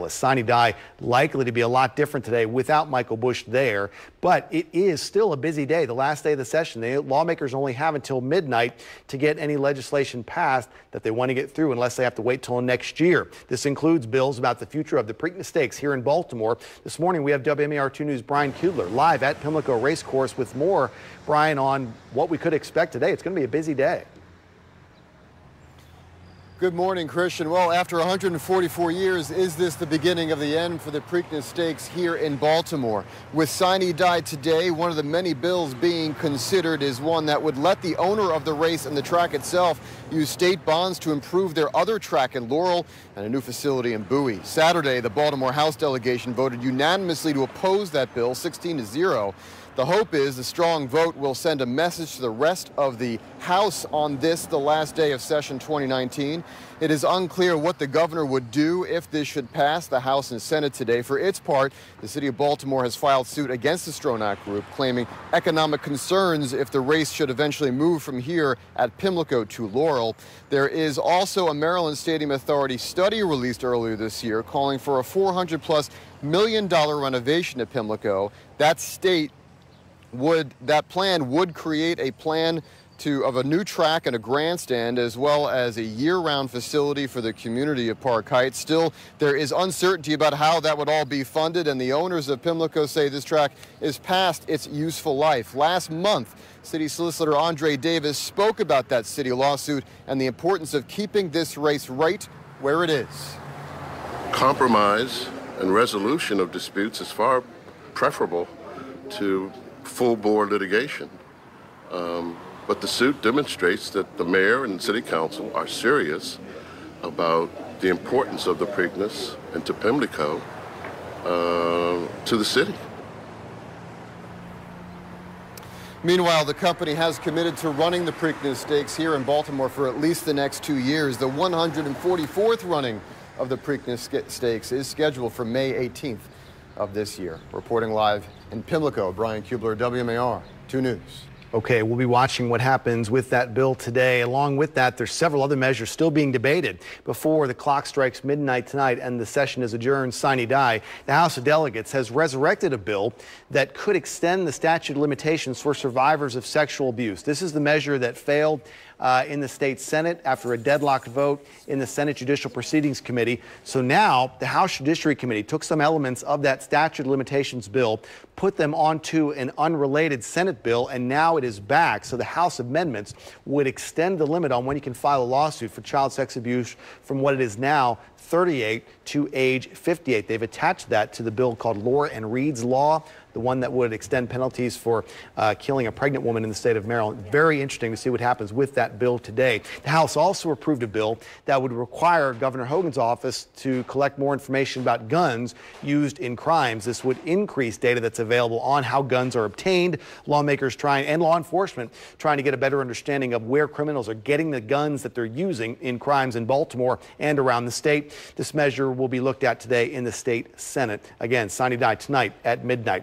Sine Die likely to be a lot different today without Michael Bush there, but it is still a busy day, the last day of the session. The lawmakers only have until midnight to get any legislation passed that they want to get through unless they have to wait till next year. This includes bills about the future of the Preakness Stakes here in Baltimore. This morning we have WMAR 2 News' Brian Kubler live at Pimlico Racecourse with more, Brian, on what we could expect today. It's going to be a busy day. Good morning, Christian. Well, after 144 years, is this the beginning of the end for the Preakness Stakes here in Baltimore? With Sine Die today, one of the many bills being considered is one that would let the owner of the race and the track itself use state bonds to improve their other track in Laurel and a new facility in Bowie. Saturday, the Baltimore House delegation voted unanimously to oppose that bill, 16-0. The hope is the strong vote will send a message to the rest of the House on this, the last day of session 2019. It is unclear what the governor would do if this should pass the House and Senate today. For its part, the city of Baltimore has filed suit against the Stronach Group, claiming economic concerns if the race should eventually move from here at Pimlico to Laurel. There is also a Maryland Stadium Authority study released earlier this year calling for a $400+ million renovation at Pimlico. That plan would create a plan of a new track and a grandstand, as well as a year-round facility for the community of Park Heights. Still, there is uncertainty about how that would all be funded, and the owners of Pimlico say this track is past its useful life. Last month, City Solicitor Andre Davis spoke about that city lawsuit and the importance of keeping this race right where it is. Compromise and resolution of disputes is far preferable to full-bore litigation. But the suit demonstrates that the mayor and city council are serious about the importance of the Preakness and to Pimlico to the city. Meanwhile, the company has committed to running the Preakness Stakes here in Baltimore for at least the next 2 years. The 144th running of the Preakness Stakes is scheduled for May 18th of this year. Reporting live in Pimlico, Brian Kubler, WMAR 2 News. Okay, we'll be watching what happens with that bill today. Along with that, there's several other measures still being debated before the clock strikes midnight tonight and the session is adjourned. Sine Die, the House of Delegates has resurrected a bill that could extend the statute of limitations for survivors of sexual abuse. This is the measure that failed in the state Senate after a deadlocked vote in the Senate Judicial Proceedings Committee. So now the House Judiciary Committee took some elements of that statute of limitations bill, put them onto an unrelated Senate bill, and now it is back. So the House amendments would extend the limit on when you can file a lawsuit for child sex abuse from what it is now 38 to age 58. They've attached that to the bill called Laura and Reed's Law, the one that would extend penalties for killing a pregnant woman in the state of Maryland. Very interesting to see what happens with that bill today. The House also approved a bill that would require Governor Hogan's office to collect more information about guns used in crimes. This would increase data that's available on how guns are obtained. Lawmakers and law enforcement trying to get a better understanding of where criminals are getting the guns that they're using in crimes in Baltimore and around the state. This measure will be looked at today in the state Senate. Again, Sine Die tonight at midnight.